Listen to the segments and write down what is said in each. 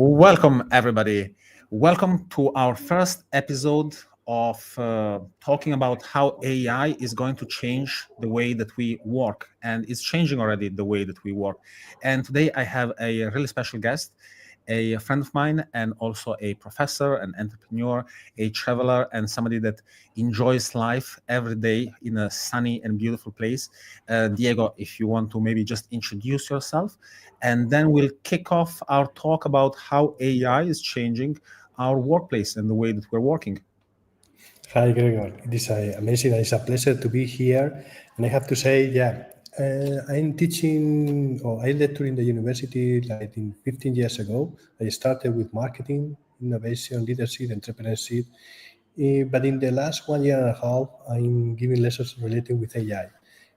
Welcome, everybody. Welcome to our first episode of talking about how AI is going to change the way that we work, and it's changing already the way that we work. And today I have a really special guest, a friend of mine, and also a professor, an entrepreneur, a traveler, and somebody that enjoys life every day in a sunny and beautiful place. Diego, if you want to maybe just introduce yourself, and then we'll kick off our talk about how AI is changing our workplace and the way that we're working. Hi, Gregor. It is amazing. It's a pleasure to be here. And I have to say, I'm teaching or I lecture in the university like 15 years ago. I started with marketing, innovation, leadership, entrepreneurship. But in the last 1 year and a half, I'm giving lessons related with AI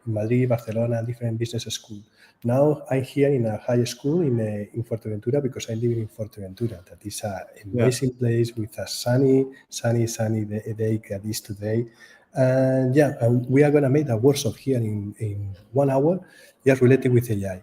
in Madrid, Barcelona, different business schools. Now I'm here in a high school in Fuerteventura because I live in Fuerteventura. That is an amazing place with a sunny day that is today. And we are going to make a workshop here in 1 hour, just related with AI.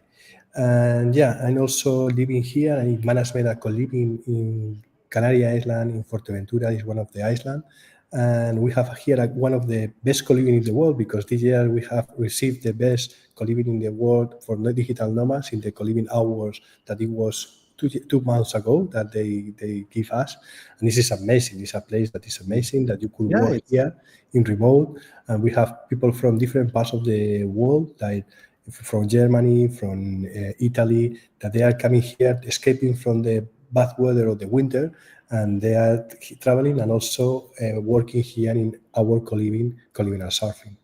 And I'm also living here. I manage a co-living in Canary Island in Fuerteventura is one of the islands. And we have here one of the best co-living in the world because this year we have received the best co-living in the world for digital nomads in the co-living awards that it was 2 months ago that they give us. And this is amazing. It's a place that is amazing that you could work here in remote. And we have people from different parts of the world, like from Germany, from Italy, that they are coming here, escaping from the bad weather of the winter, and they are traveling and also working here in our co-living and surfing.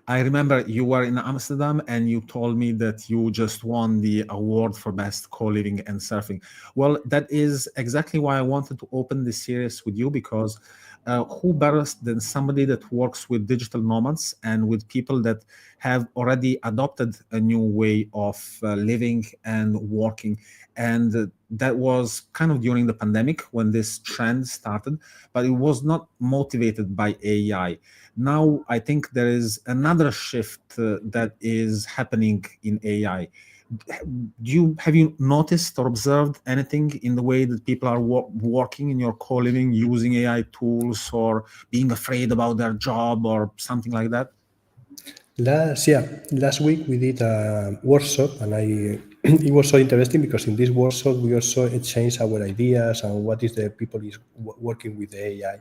I remember you were in Amsterdam and you told me that you just won the award for best co-living and surfing. Well, that is exactly why I wanted to open this series with you, because who better than somebody that works with digital nomads and with people that have already adopted a new way of living and working. And that was kind of during the pandemic when this trend started, but it was not motivated by AI. Now, I think there is another shift that is happening in AI. Have you noticed or observed anything in the way that people are working in your co-living using AI tools, or being afraid about their job or something like that? Last week we did a workshop, and it was so interesting because in this workshop we also exchanged our ideas and what is the people is working with the AI.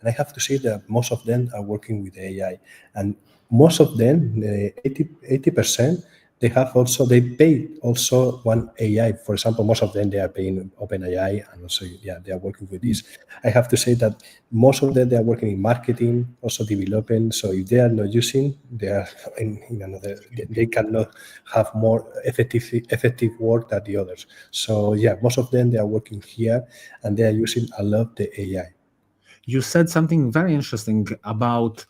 And I have to say that most of them are working with AI, and most of them, 80%, they pay also one AI. For example, most of them they are paying OpenAI, and also they are working with this. I have to say that most of them they are working in marketing, also developing. So if they are not using, they are in another. They cannot have more effective work than the others. So most of them they are working here, and they are using a lot the AI. You said something very interesting about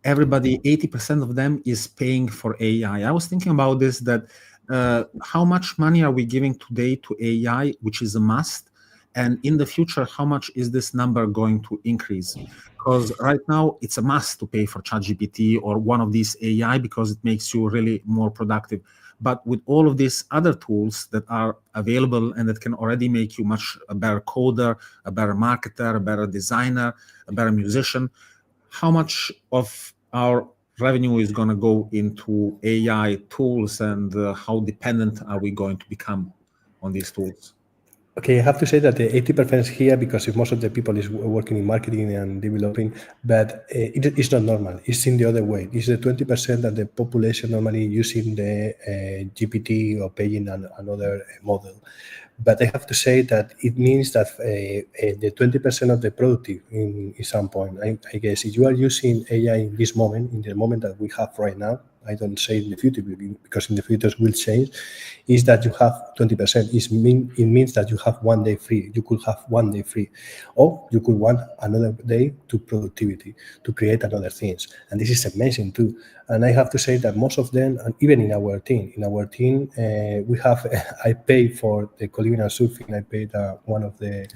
everybody, 80% of them is paying for AI. I was thinking about this, that how much money are we giving today to AI, which is a must? And in the future, how much is this number going to increase? Because right now it's a must to pay for ChatGPT or one of these AI because it makes you really more productive. But with all of these other tools that are available and that can already make you a better coder, a better marketer, a better designer, a better musician, how much of our revenue is going to go into AI tools, and how dependent are we going to become on these tools? Okay, I have to say that the 80% is here because if most of the people is working in marketing and developing, but it's not normal. It's in the other way. It's the 20% that the population normally using the GPT or paying another model. But I have to say that it means that the 20% of the productive in some point, I guess, if you are using AI in this moment, in the moment that we have right now, I don't say in the future because in the future it will change, is that you have 20%. It means that you have 1 day free. You could have 1 day free, or you could want another day to productivity, to create another things. And this is amazing too. And I have to say that most of them, and even in our team, we have, I pay for the Coliving and Surfing, I paid one of the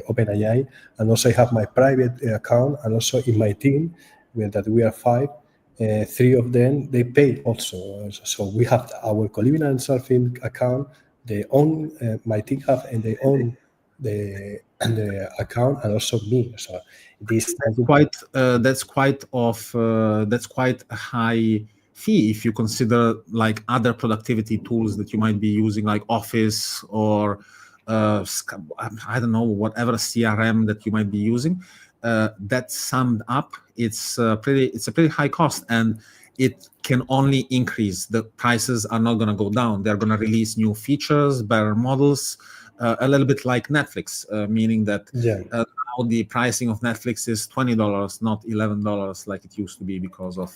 OpenAI, and also I have my private account, and also in my team, that we are 5, 3 of them, they pay also. So we have our Coliving and Surfing account, they own my team have, and they own the account, and also me. So it is That's quite a high fee if you consider like other productivity tools that you might be using, like Office or I don't know, whatever CRM that you might be using. That summed up, it's a pretty high cost, and it can only increase. The prices are not going to go down. They're going to release new features, better models, a little bit like Netflix, meaning that yeah. now the pricing of Netflix is $20, not $11 like it used to be because of.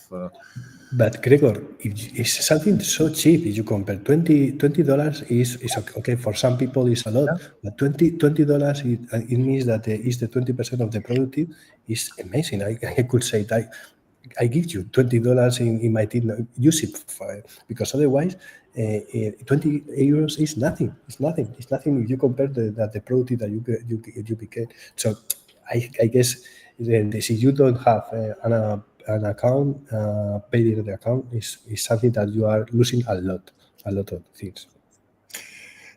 But Gregor, it's something so cheap. If you compare $20 is okay for some people is a lot, but $20 it means that is the 20% of the productive is amazing. I could say that I give you $20 in my team, use it because otherwise 20 euros is nothing. It's nothing. It's nothing if you compare the productive that you became. So I guess if you don't have an account, paid in the account is something that you are losing a lot of things.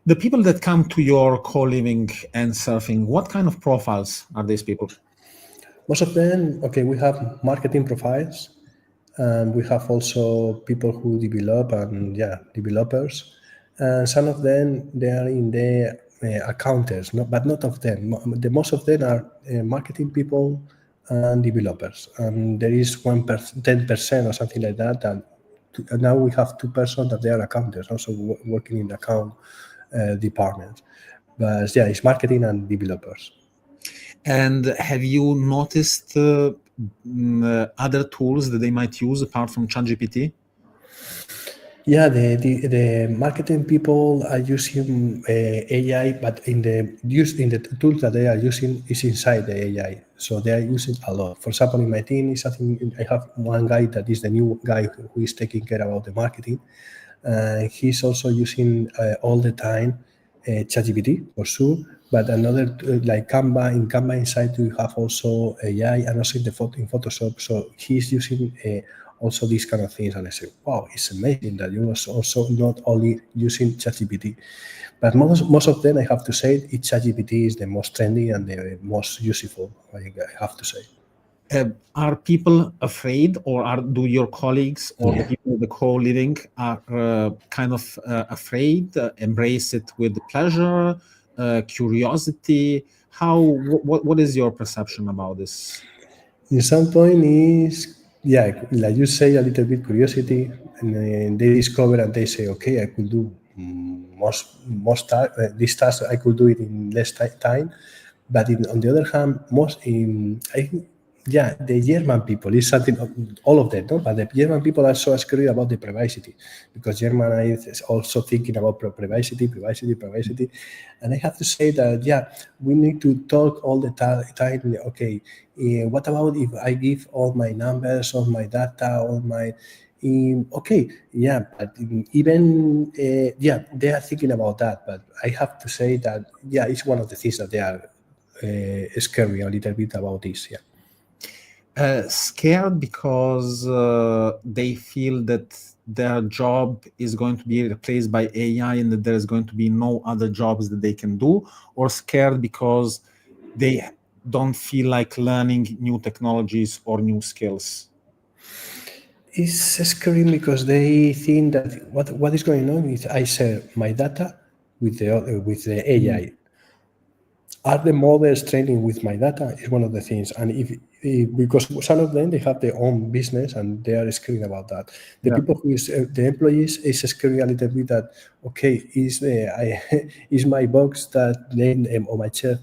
The people that come to your co-living and surfing, what kind of profiles are these people? Most of them, okay, we have marketing profiles, and we have also people who develop and developers. And some of them they are in the accountants, but not of them. The most of them are marketing people and developers. And there is 10% or something like that. And now we have 2 persons that they are accountants, also working in the account department. But yeah, it's marketing and developers. And have you noticed other tools that they might use apart from ChatGPT? Yeah, the marketing people are using AI, but in the tools that they are using is inside the AI. So they are using a lot. For example, in my team, is something I have one guy that is the new guy who is taking care about the marketing. He's also using all the time ChatGPT for sure. But another like Canva, in Canva inside we have also AI and also in the in Photoshop. So he's using also these kind of things, and I say, wow, it's amazing that you was also not only using ChatGPT, but most of them I have to say ChatGPT is the most trendy and the most useful. I have to say. Are people afraid, or do your colleagues or the people in the co-living are kind of afraid, embrace it with pleasure, curiosity? What is your perception about this? In some point is like you say, a little bit curiosity, and they discover and they say, okay, I could do most this task I could do it in less time. But on the other hand, the German people is something, all of them, no? But the German people are so scared about the privacy because German is also thinking about privacy. And I have to say that, we need to talk all the time. Okay, what about if I give all my numbers, all my data, all my okay, but even they are thinking about that. But I have to say that it's one of the things that they are scary a little bit about this. Scared because they feel that their job is going to be replaced by AI and that there is going to be no other jobs that they can do, or scared because they don't feel like learning new technologies or new skills? It's scary because they think that what is going on is I share my data with the AI. Are the models training with my data is one of the things, and if because some of them they have their own business and they are scared about that. The Yeah. people who is the employees is scared a little bit that okay, is my box that name or my chef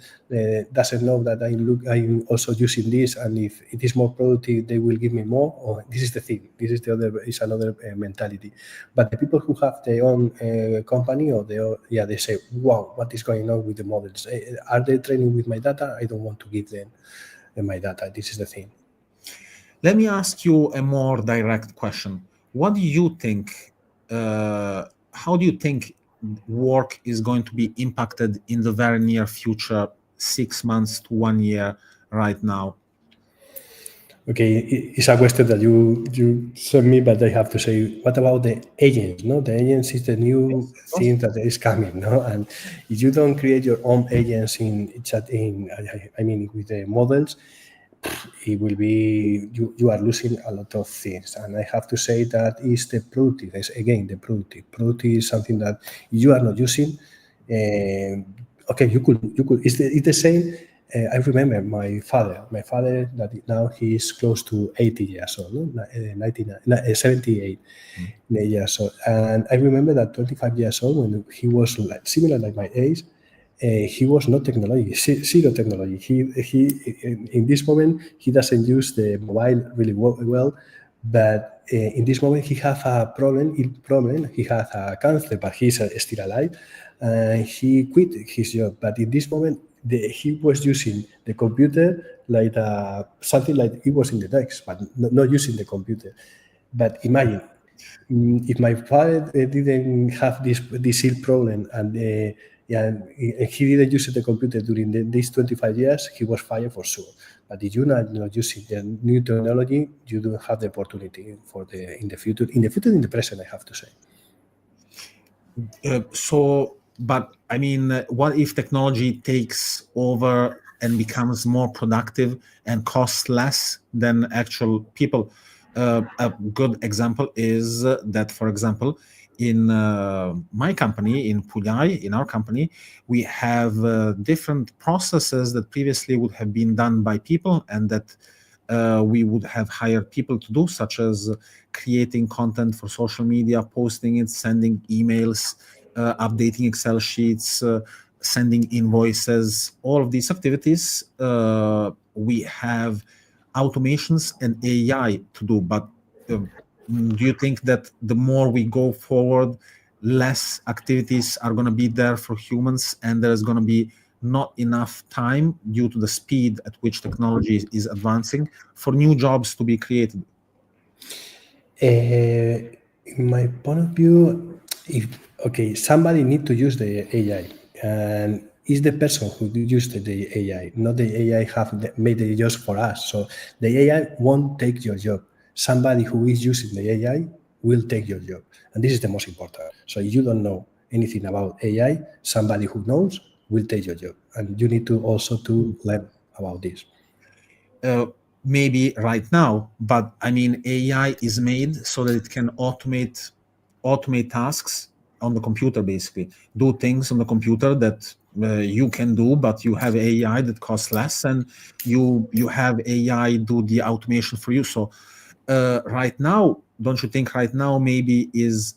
doesn't know that I'm also using this, and if it is more productive they will give me more. Or this is the thing, this is the other is another mentality. But the people who have their own company or they say, wow, what is going on with the models? Are they training with my data? I don't want to give them my data. This is the thing. Let me ask you a more direct question. What do you think? How do you think work is going to be impacted in the very near future, 6 months to 1 year right now? Okay, it's a question that you sent me, but I have to say, what about the agents? No, the agents is the new Yes, of course. thing that is coming. No, and if you don't create your own agents in chat, I mean, with the models, it will be you are losing a lot of things. And I have to say that is the productive. Is again the productive. Productive is something that you are not using. Okay, you could. It's the same. I remember my father. My father that now he is close to 80 years old, no? 99, 78 years old. And I remember that 25 years old when he was like, similar like my age. He was not technology, zero technology. He in this moment he doesn't use the mobile really well, but in this moment he have a problem. He has a cancer, but he's still alive. He quit his job, but in this moment he was using the computer like something like it was in the desk, but not using the computer. But imagine if my father didn't have this ill problem and yeah, and he didn't use the computer during these 25 years, he was fired for sure. But if you're not using the new technology, you don't have the opportunity for the in the future, in the present, I have to say. But I mean, what if technology takes over and becomes more productive and costs less than actual people? A good example is that, for example, in my company, in Pulai, in our company, we have different processes that previously would have been done by people and that we would have hired people to do, such as creating content for social media, posting it, sending emails, updating Excel sheets, sending invoices, all of these activities. We have automations and AI to do. But do you think that the more we go forward, less activities are going to be there for humans and there's going to be not enough time due to the speed at which technology is advancing for new jobs to be created? In my point of view, if okay, somebody need to use the AI, and is the person who used the AI, not the AI made it just for us. So the AI won't take your job. Somebody who is using the AI will take your job, and this is the most important. So if you don't know anything about AI, somebody who knows will take your job, and you need to also to learn about this. Maybe right now, but I mean, AI is made so that it can automate tasks on the computer, basically do things on the computer that you can do, but you have AI that costs less, and you have AI do the automation for you. So right now, don't you think right now maybe is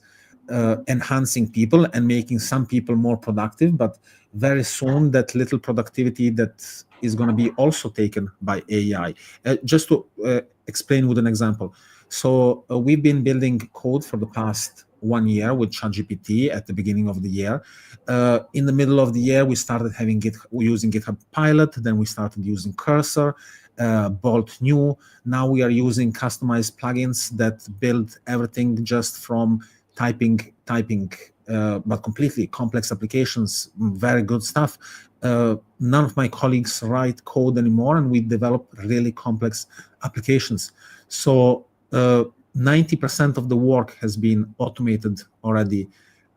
enhancing people and making some people more productive, but very soon that little productivity that is going to be also taken by AI. Just to explain with an example. So we've been building code for the past 1 year with ChatGPT at the beginning of the year. In the middle of the year, we started using GitHub Pilot. Then we started using Cursor, Bolt New. Now we are using customized plugins that build everything just from typing, but completely complex applications, very good stuff. None of my colleagues write code anymore, and we develop really complex applications. So 90% of the work has been automated already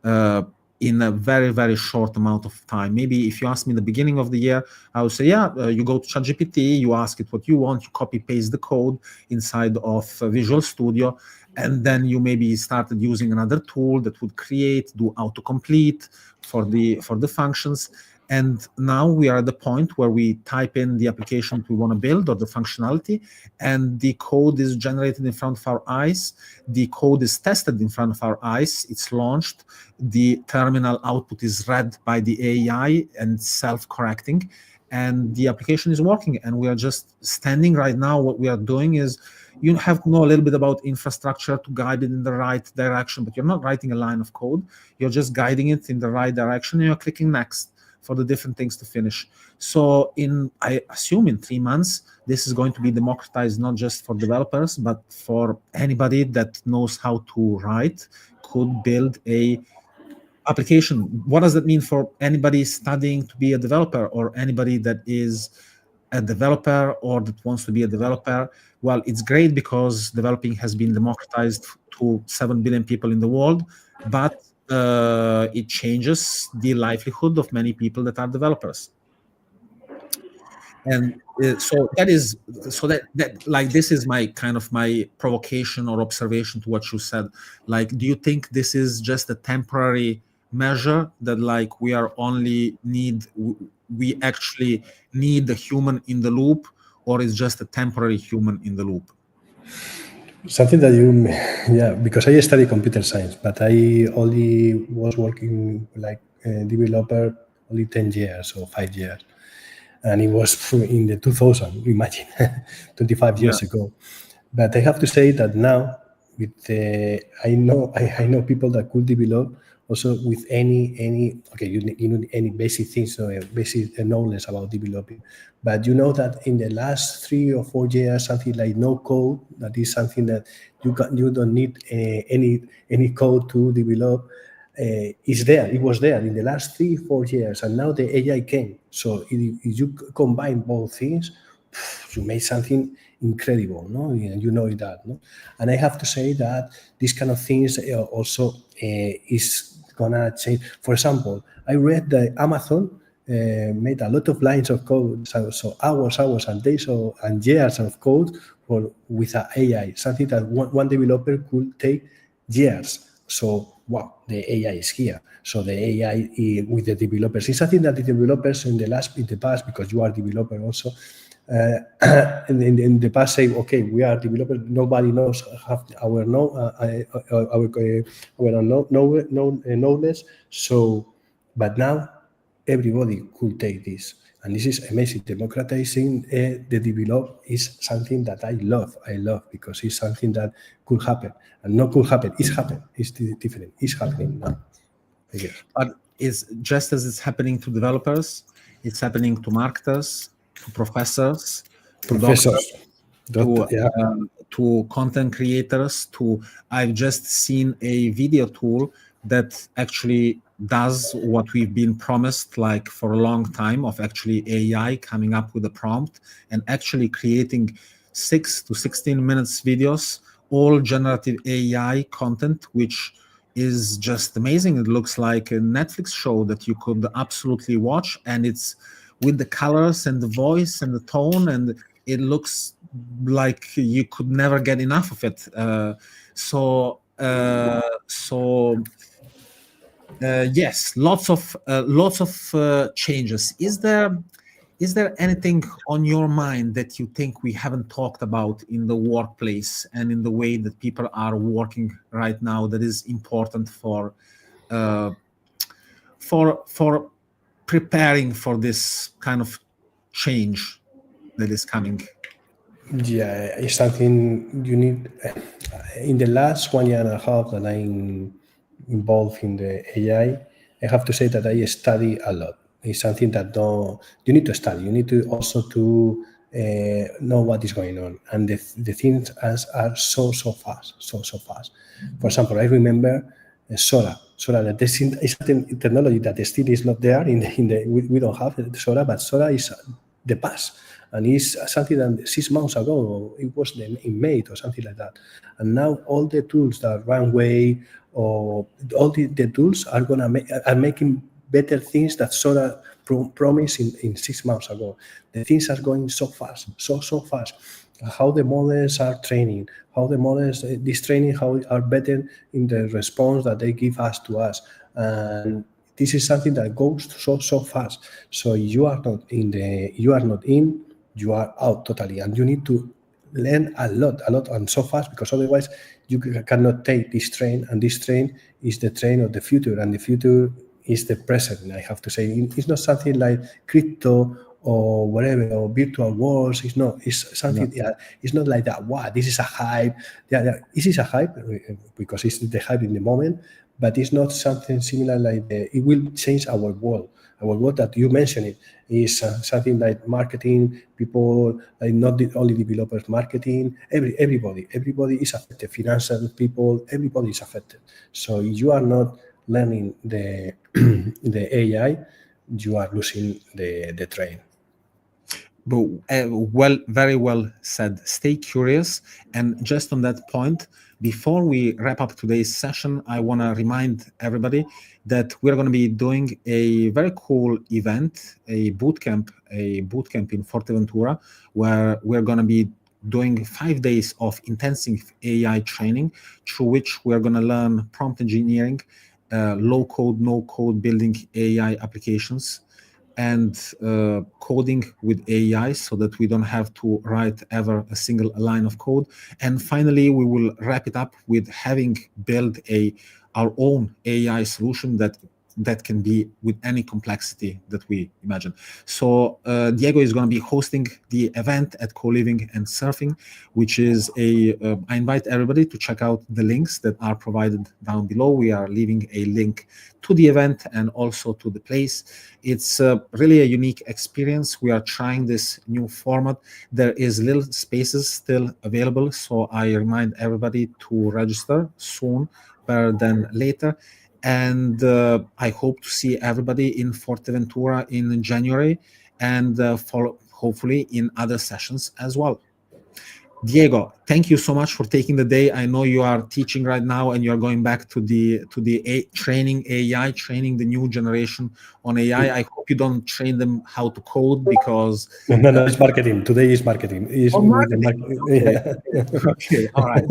in a very, very short amount of time. Maybe if you ask me in the beginning of the year, I would say, yeah, you go to ChatGPT, you ask it what you want, you copy paste the code inside of Visual Studio, and then you maybe started using another tool that would do autocomplete for the functions. And now we are at the point where we type in the application we want to build or the functionality, and the code is generated in front of our eyes. The code is tested in front of our eyes. It's launched. The terminal output is read by the AI and self-correcting, and the application is working. And we are just standing right now. What we are doing is you have to know a little bit about infrastructure to guide it in the right direction, but you're not writing a line of code. You're just guiding it in the right direction, and you're clicking next for the different things to finish. So I assume in 3 months, this is going to be democratized not just for developers, but for anybody that knows how to write, could build a application. What does that mean for anybody studying to be a developer or anybody that is a developer or that wants to be a developer, well, it's great because developing has been democratized to 7 billion people in the world, but it changes the livelihood of many people that are developers. And so that like, this is my kind of my provocation or observation to what you said. Like, do you think this is just a temporary measure, that like we actually need the human in the loop, or is just a temporary human in the loop? Something that you, yeah, because I study computer science, but I only was working like a developer only 10 years or 5 years. And it was in the 2000, imagine, 25 Yeah. years ago. But I have to say that now, with I know people that could develop also with any okay, you need any basic things, so basic knowledge about developing. But you know that in the last 3 or 4 years, something like no code, that is something that you don't need any code to develop. Is there. It was there in the last 3 or 4 years, and now the AI came. So if you combine both things, you made something incredible, no? You know that, no? And I have to say that these kind of things also is gonna change. For example, I read that Amazon made a lot of lines of code, so hours and days and years of code with an AI, something that one developer could take years. So, wow, the AI is here. So the AI with the developers is something that the developers in the past, because you are developer also, in the past say, okay, we are developers. Nobody knows our knowledge. So, but now everybody could take this, and this is amazing. Democratizing the develop is something that I love. I love because it's something that could happen, and not could happen. It's happened. It's different. It's happening now, I guess. But it's just as it's happening to developers, it's happening to marketers, to professors, to doctors, Professors, yeah. to content creators. I've just seen a video tool that actually does what we've been promised like for a long time, of actually AI coming up with a prompt and actually creating 6 to 16 minutes videos, all generative AI content, which is just amazing. It looks like a Netflix show that you could absolutely watch, and it's with the colors and the voice and the tone, and it looks like you could never get enough of it. Yes, lots of changes. Is there anything on your mind that you think we haven't talked about in the workplace and in the way that people are working right now that is important for preparing for this kind of change that is coming? Yeah, it's something you need. In the last 1 year and a half that I'm involved in the AI, I have to say that I study a lot. It's something that you need to study. You need to also to know what is going on, and the things are so fast, so fast. For example, I remember Sora. That is a technology that still is not there we don't have Sora, but Sora is the past, and it's something that 6 months ago it was in May or something like that. And now all the tools that Runway or all the tools are are making better things that Sora promised in 6 months ago. The things are going so fast, so fast. How the models are training, how the models this training how are better in the response that they give us to us, and this is something that goes so fast. So you are not in, you are out totally, and you need to learn a lot and so fast, because otherwise you cannot take this train, and this train is the train of the future, and the future is the present. I have to say it's not something like crypto or whatever or virtual worlds. It's not. It's something. Yeah. It's not like that. Wow, this is a hype. Yeah, this is a hype because it's the hype in the moment, but it's not something similar like it will change our world. Our world that you mentioned it is something like marketing. People, like not only developers, marketing. Everybody is affected. Financial people, everybody is affected. So if you are not learning the the AI, you are losing the train. But very well said. Stay curious. And just on that point, before we wrap up today's session, I want to remind everybody that we're going to be doing a very cool event, a bootcamp in Fuerteventura, where we're going to be doing 5 days of intensive AI training, through which we're going to learn prompt engineering, low code, no code, building AI applications, and coding with AI, so that we don't have to write ever a single line of code. And finally, we will wrap it up with having built our own AI solution that can be with any complexity that we imagine. So Diego is going to be hosting the event at Coliving and Surfing, which is I invite everybody to check out the links that are provided down below. We are leaving a link to the event and also to the place. It's really a unique experience. We are trying this new format. There is little spaces still available, so I remind everybody to register soon, better than later. And I hope to see everybody in Fuerteventura in January, and hopefully in other sessions as well. Diego, thank you so much for taking the day. I know you are teaching right now, and you are going back to the training AI, training the new generation on AI. I hope you don't train them how to code, because No, it's marketing. Today is marketing. Is with the marketing. Okay. Yeah. Okay. All right.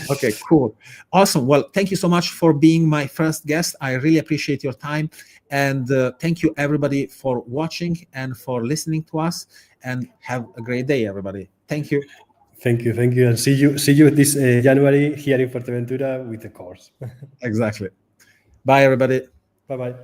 Okay, cool. Awesome. Well, thank you so much for being my first guest. I really appreciate your time. And thank you, everybody, for watching and for listening to us. And have a great day, everybody. Thank you. Thank you, and see you this January here in Fuerteventura with the course. Exactly. Bye, everybody. Bye bye.